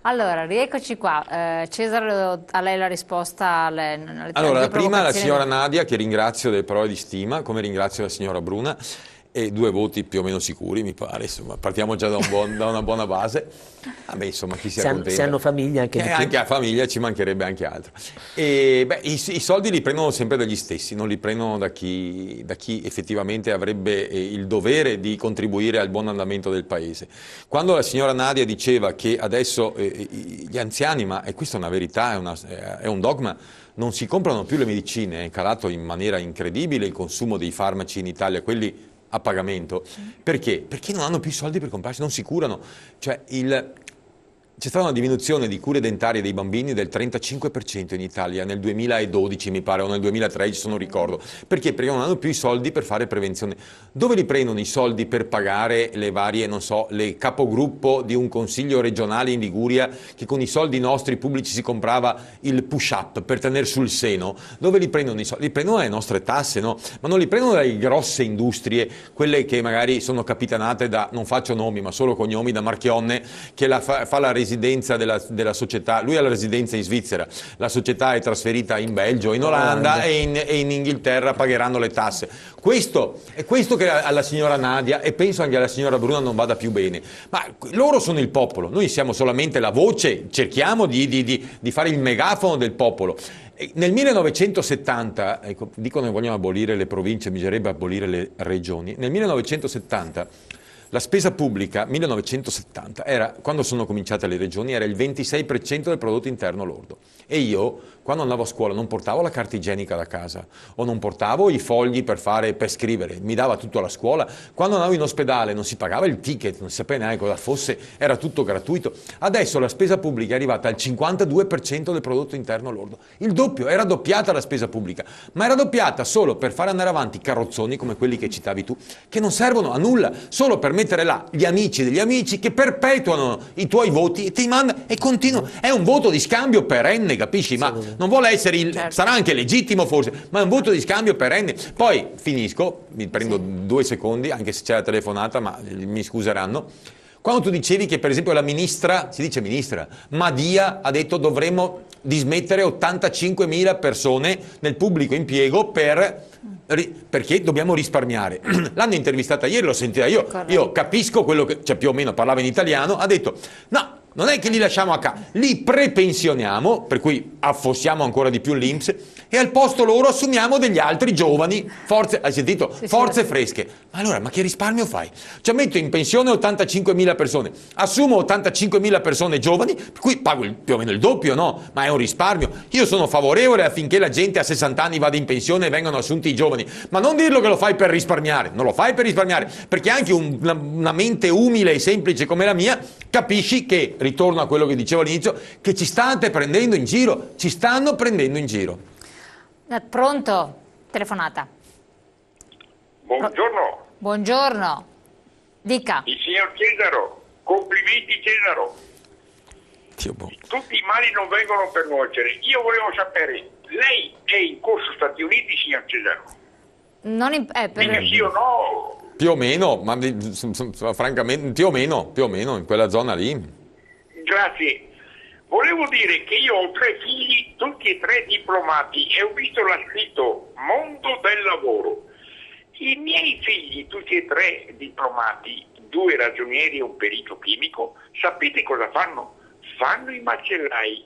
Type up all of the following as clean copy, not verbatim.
Allora, rieccoci qua. Cesare, a lei la risposta alle Allora, due la prima è la provocazioni. signora Nadia, che ringrazio delle parole di stima, come ringrazio la signora Bruna, e 2 voti più o meno sicuri, mi pare, insomma, partiamo già da una buona base. Vabbè, insomma, chi si Se accontenta. hanno famiglia anche di più. Anche a famiglia ci mancherebbe anche altro. E, beh, i soldi li prendono sempre dagli stessi, non li prendono da chi effettivamente avrebbe il dovere di contribuire al buon andamento del paese. Quando la signora Nadia diceva che adesso gli anziani, ma questa è una verità, è un dogma, non si comprano più le medicine, è calato in maniera incredibile il consumo dei farmaci in Italia, quelli a pagamento. Perché? Perché non hanno più i soldi per comprarsi, non si curano. Cioè, c'è stata una diminuzione di cure dentarie dei bambini del 35% in Italia nel 2012, mi pare, o nel 2013, non ricordo. Perché? Perché non hanno più i soldi per fare prevenzione. Dove li prendono i soldi per pagare le varie, non so, le capogruppo di un consiglio regionale in Liguria che con i soldi nostri pubblici si comprava il push-up per tenere sul seno? Dove li prendono i soldi? Li prendono dalle nostre tasse, no? Ma non li prendono dalle grosse industrie, quelle che magari sono capitanate da, non faccio nomi, ma solo cognomi, da Marchionne, che fa la residenza della società. Lui ha la residenza in Svizzera, la società è trasferita in Belgio, in Olanda e in Inghilterra, pagheranno le tasse. È questo che alla signora Nadia, e penso anche alla signora Bruna, non vada più bene. Ma loro sono il popolo, noi siamo solamente la voce, cerchiamo di fare il megafono del popolo. Nel 1970, ecco, dicono che vogliono abolire le province, bisognerebbe abolire le regioni. Nel 1970 la spesa pubblica, 1970, quando sono cominciate le regioni, era il 26% del prodotto interno lordo. E io, quando andavo a scuola, non portavo la carta igienica da casa, o non portavo i fogli per scrivere, mi dava tutto alla scuola. Quando andavo in ospedale non si pagava il ticket, non si sapeva neanche cosa fosse, era tutto gratuito. Adesso la spesa pubblica è arrivata al 52% del prodotto interno lordo. Il doppio, era doppiata la spesa pubblica, ma era doppiata solo per fare andare avanti carrozzoni come quelli che citavi tu, che non servono a nulla, solo per mettere là gli amici degli amici che perpetuano i tuoi voti e ti mandano e continuano. È un voto di scambio perenne, capisci? Ma non vuole essere sarà anche legittimo forse, ma è un voto di scambio perenne. Poi finisco, mi prendo 2 secondi, anche se c'è la telefonata, ma mi scuseranno. Quando tu dicevi che per esempio la ministra, si dice ministra, Madia ha detto dovremmo dismettere 85.000 persone nel pubblico impiego perché dobbiamo risparmiare. L'hanno intervistata ieri, l'ho sentita io capisco quello che, cioè più o meno parlava in italiano, ha detto no, non è che li lasciamo a casa, li prepensioniamo, per cui affossiamo ancora di più l'INPS e al posto loro assumiamo degli altri giovani, hai sentito? Forze fresche. Ma allora, ma che risparmio fai? Cioè metto in pensione 85.000 persone, assumo 85.000 persone giovani, per cui pago più o meno il doppio, no? Ma è un risparmio. Io sono favorevole affinché la gente a 60 anni vada in pensione e vengano assunti i giovani, ma non dirlo che lo fai per risparmiare, non lo fai per risparmiare, perché anche una mente umile e semplice come la mia capisci che, ritorno a quello che dicevo all'inizio, che ci stanno prendendo in giro. Pronto? Telefonata. Buongiorno. Buongiorno. Dica. Il signor Cesaro. Complimenti Cesaro. Tutti i mali non vengono per nuocere. Io volevo sapere, lei è in corso Stati Uniti, signor Cesaro? Per... Sì o no? Più o meno, ma francamente più o meno in quella zona lì. Grazie. Volevo dire che io ho 3 figli, tutti e 3 diplomati, e ho visto là scritto mondo del lavoro. I miei figli, tutti e 3 diplomati, 2 ragionieri e un perito chimico, sapete cosa fanno? Fanno i macellai.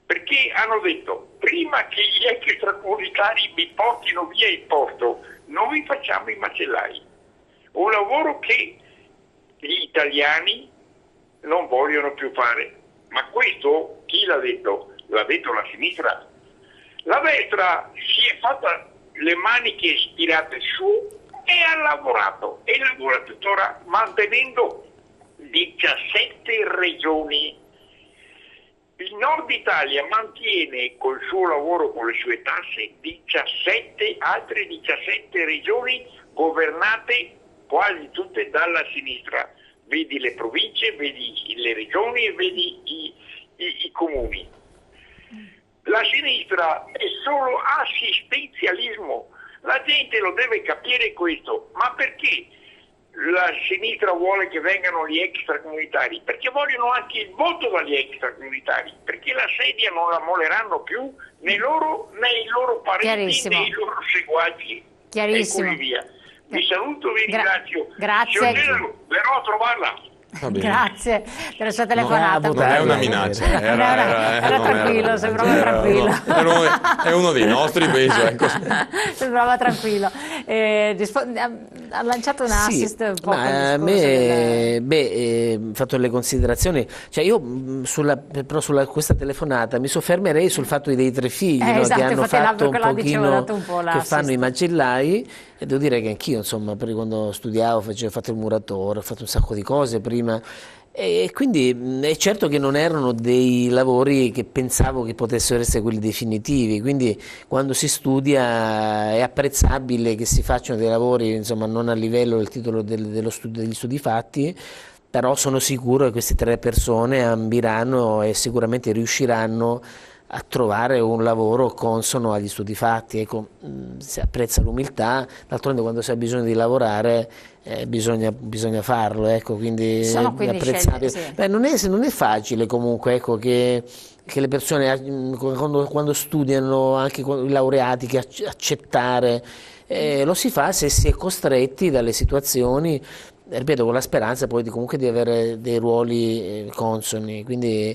Perché hanno detto, prima che gli extracomunitari mi portino via il posto, noi facciamo i macellai. Un lavoro che gli italiani non vogliono più fare. Ma questo chi l'ha detto? L'ha detto la sinistra. La destra si è fatta le maniche stirate su e ha lavorato e lavora tuttora mantenendo 17 regioni. Il Nord Italia mantiene col suo lavoro, con le sue tasse, altre 17 regioni governate quasi tutte dalla sinistra. Vedi le province, vedi le regioni e vedi i comuni. La sinistra è solo assistenzialismo, la gente lo deve capire questo, ma perché la sinistra vuole che vengano gli extracomunitari? Perché vogliono anche il voto dagli extracomunitari, perché la sedia non la molleranno più né loro né i loro parenti né i loro seguaci e così via. Vi saluto, vi ringrazio. Grazie. Signor Cesaro, verrò a trovarla. Grazie della sua telefonata. Non è una minaccia, era tranquillo, sembrava tranquillo. È uno dei nostri, penso. Ecco. Sembrava tranquillo. Ha lanciato un assist un po' a me, fatto le considerazioni, cioè io però sulla questa telefonata mi soffermerei sul fatto dei 3 figli, no, esatto, che hanno fatto un pochino, che l'assist. fanno i macellai, e devo dire che anch'io, insomma, quando studiavo, ho fatto il muratore, ho fatto un sacco di cose prima, e quindi è certo che non erano dei lavori che pensavo che potessero essere quelli definitivi, quindi quando si studia è apprezzabile che si facciano dei lavori, insomma, non a livello del titolo degli studi fatti, però sono sicuro che queste 3 persone ambiranno e sicuramente riusciranno a trovare un lavoro consono agli studi fatti. Ecco, si apprezza l'umiltà, d'altronde quando si ha bisogno di lavorare bisogna farlo, ecco, quindi è apprezzabile. Sì. Beh, non è facile comunque, ecco, che le persone quando studiano, anche i laureati, che accettare, lo si fa se si è costretti dalle situazioni, ripeto, con la speranza poi comunque di avere dei ruoli consoni, quindi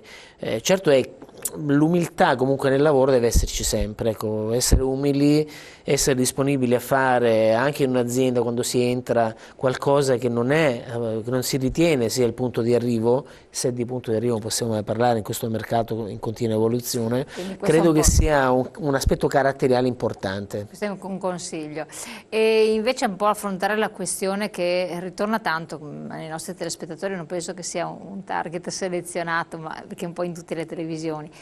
certo è l'umiltà comunque nel lavoro deve esserci sempre, ecco, essere umili, essere disponibili a fare anche in un'azienda, quando si entra, qualcosa che non si ritiene sia il punto di arrivo, se di punto di arrivo possiamo mai parlare in questo mercato in continua evoluzione, credo che sia un aspetto caratteriale importante. Questo è un consiglio. E invece un po' affrontare la questione che ritorna tanto ai nostri telespettatori, non penso che sia un target selezionato, ma perché è un po' in tutte le televisioni.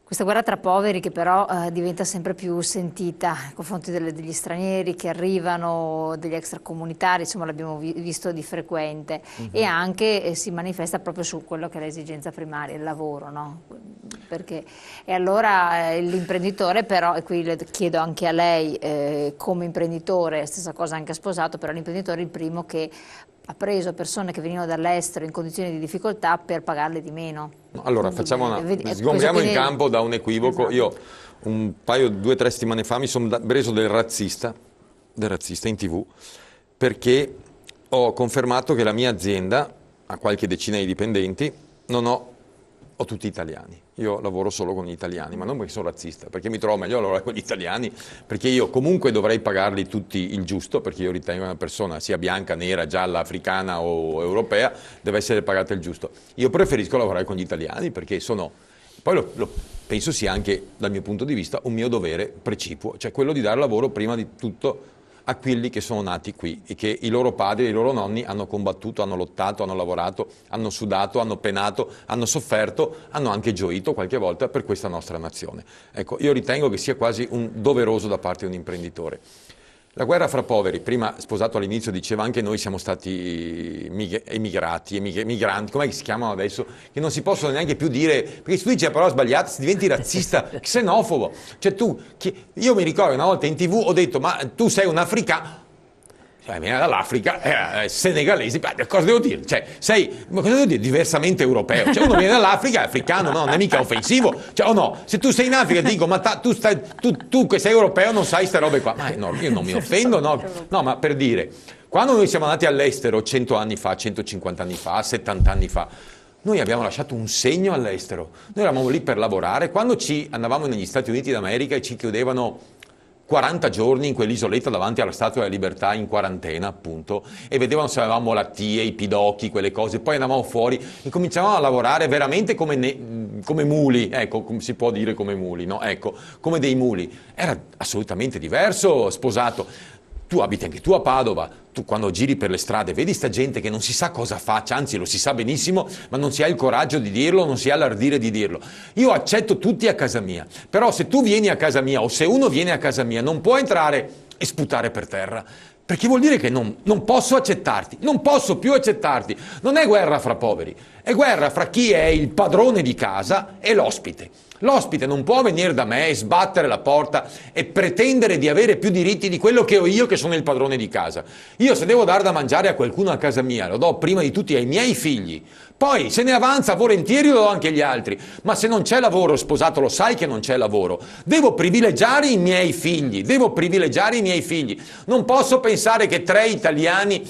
Questa guerra tra poveri che però diventa sempre più sentita nei confronti degli stranieri che arrivano, degli extracomunitari, insomma l'abbiamo visto di frequente, e anche si manifesta proprio su quello che è l'esigenza primaria, il lavoro, no? E allora l'imprenditore però, e qui le chiedo anche a lei come imprenditore, stessa cosa anche sposato, però l'imprenditore è il primo che ha preso persone che venivano dall'estero in condizioni di difficoltà per pagarle di meno. Allora, sgombriamo in campo da un equivoco. Esatto. Io 2 o 3 settimane fa mi sono preso del razzista in TV, perché ho confermato che la mia azienda ha qualche decina di dipendenti, ho tutti italiani. Io lavoro solo con gli italiani, ma non perché sono razzista, perché mi trovo meglio a lavorare con gli italiani, perché io comunque dovrei pagarli tutti il giusto, perché io ritengo che una persona sia bianca, nera, gialla, africana o europea deve essere pagata il giusto. Io preferisco lavorare con gli italiani perché poi penso sia anche dal mio punto di vista un mio dovere precipuo, cioè quello di dare lavoro prima di tutto a quelli che sono nati qui e che i loro padri e i loro nonni hanno combattuto, hanno lottato, hanno lavorato, hanno sudato, hanno penato, hanno sofferto, hanno anche gioito qualche volta per questa nostra nazione. Ecco, io ritengo che sia quasi un doveroso da parte di un imprenditore. La guerra fra poveri, prima Sposato all'inizio diceva anche noi siamo stati migranti, com'è che si chiamano adesso? Che non si possono neanche più dire, perché se tu dici la parola sbagliata si diventi razzista, xenofobo. Cioè io mi ricordo una volta in TV ho detto ma tu sei un africano, viene dall'Africa, senegalese, cosa devo dire? Ma cosa devo dire? Diversamente europeo. Cioè uno viene dall'Africa, è africano, no, non è mica offensivo. Cioè, no, se tu sei in Africa ti dico, ma tu che sei europeo non sai ste robe qua. Ma no, io non mi offendo, no. No, ma per dire, quando noi siamo andati all'estero 100 anni fa, 150 anni fa, 70 anni fa, noi abbiamo lasciato un segno all'estero. Noi eravamo lì per lavorare. Quando andavamo negli Stati Uniti d'America e ci chiudevano 40 giorni in quell'isoletta davanti alla Statua della Libertà in quarantena, appunto, e vedevano se avevamo malattie, i pidocchi, quelle cose, poi andavamo fuori e cominciavamo a lavorare veramente come muli, ecco, come si può dire come muli, no? Ecco, come dei muli. Era assolutamente diverso, Sposato. Tu abiti anche tu a Padova, tu quando giri per le strade vedi sta gente che non si sa cosa faccia, anzi lo si sa benissimo, ma non si ha il coraggio di dirlo, non si ha l'ardire di dirlo. Io accetto tutti a casa mia, però se tu vieni a casa mia o se uno viene a casa mia non può entrare e sputare per terra, perché vuol dire che non posso accettarti, non posso più accettarti. Non è guerra fra poveri, è guerra fra chi è il padrone di casa e l'ospite. L'ospite non può venire da me e sbattere la porta e pretendere di avere più diritti di quello che ho io, che sono il padrone di casa. Io, se devo dare da mangiare a qualcuno a casa mia, lo do prima di tutti ai miei figli. Poi, se ne avanza volentieri, lo do anche agli altri. Ma se non c'è lavoro, sposato, lo sai che non c'è lavoro. Devo privilegiare i miei figli. Devo privilegiare i miei figli. Non posso pensare che 3 italiani,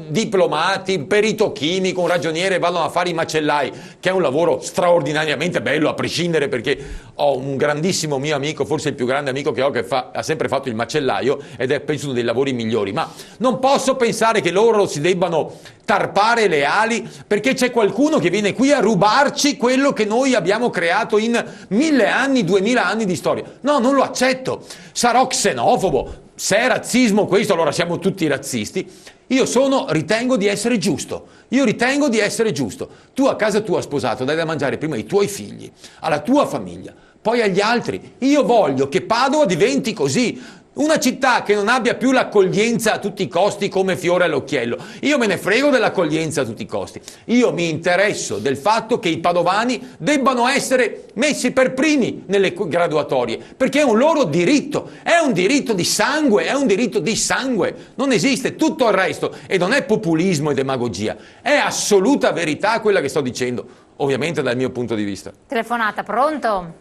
diplomati, un perito chimico, un ragioniere, vadano a fare i macellai, che è un lavoro straordinariamente bello, a prescindere, perché ho un grandissimo mio amico, forse il più grande amico che ho, che ha sempre fatto il macellaio, ed è penso uno dei lavori migliori. Ma non posso pensare che loro si debbano tarpare le ali perché c'è qualcuno che viene qui a rubarci quello che noi abbiamo creato in 1000 anni, 2000 anni di storia. No, non lo accetto. Sarò xenofobo. Se è razzismo questo, allora siamo tutti razzisti. Io ritengo di essere giusto. Io ritengo di essere giusto. Tu a casa tua, sposato, dai da mangiare prima ai tuoi figli, alla tua famiglia, poi agli altri. Io voglio che Padova diventi così. Una città che non abbia più l'accoglienza a tutti i costi come fiore all'occhiello. Io me ne frego dell'accoglienza a tutti i costi. Io mi interesso del fatto che i padovani debbano essere messi per primi nelle graduatorie, perché è un loro diritto, è un diritto di sangue, è un diritto di sangue. Non esiste tutto il resto, e non è populismo e demagogia, è assoluta verità quella che sto dicendo, ovviamente dal mio punto di vista. Telefonata, pronto?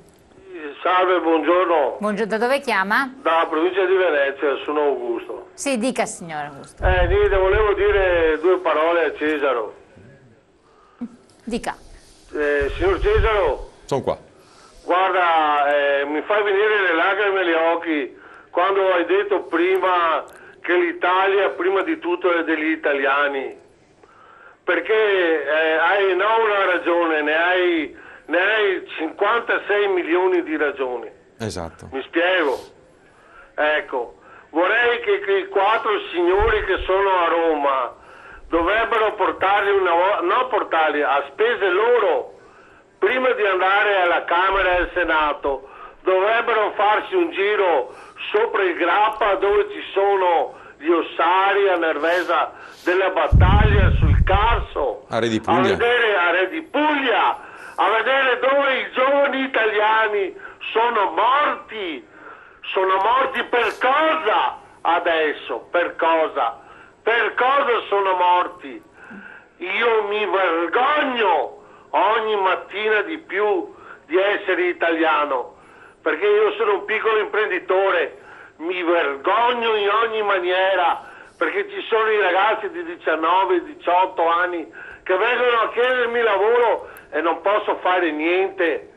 Salve, buongiorno. Buongiorno, da dove chiama? Dalla provincia di Venezia, sono Augusto. Sì, dica signor Augusto. Niente, volevo dire 2 parole a Cesaro. Dica. Signor Cesaro, Sono qua. guarda, mi fai venire le lacrime agli occhi quando hai detto prima che l'Italia prima di tutto è degli italiani. Perché hai non una ragione, ne hai 56 milioni di ragioni. Esatto. Mi spiego. Ecco, vorrei che i 4 signori che sono a Roma dovrebbero portarli a spese loro, prima di andare alla Camera e al Senato, dovrebbero farsi un giro sopra il Grappa, dove ci sono gli ossari a Nervesa della battaglia, sul Carso, A Re di Puglia. a Re di Puglia, a vedere dove i giovani italiani sono morti. Sono morti per cosa adesso? Per cosa? Per cosa sono morti? Io mi vergogno ogni mattina di più di essere italiano, perché io sono un piccolo imprenditore, mi vergogno in ogni maniera, perché ci sono i ragazzi di 19-18 anni che vengono a chiedermi lavoro e non posso fare niente,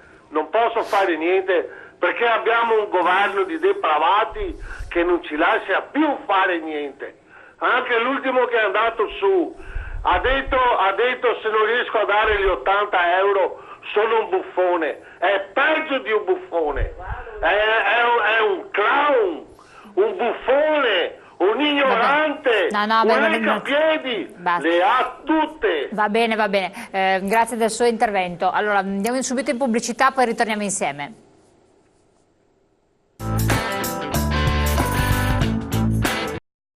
perché abbiamo un governo di depravati che non ci lascia più fare niente. Anche l'ultimo che è andato su ha detto se non riesco a dare gli 80 euro sono un buffone. È peggio di un buffone, è un clown, un buffone, un ignorante, un leccapiedi, le ha tutte. Va bene, grazie del suo intervento. Allora, andiamo subito in pubblicità, poi ritorniamo insieme.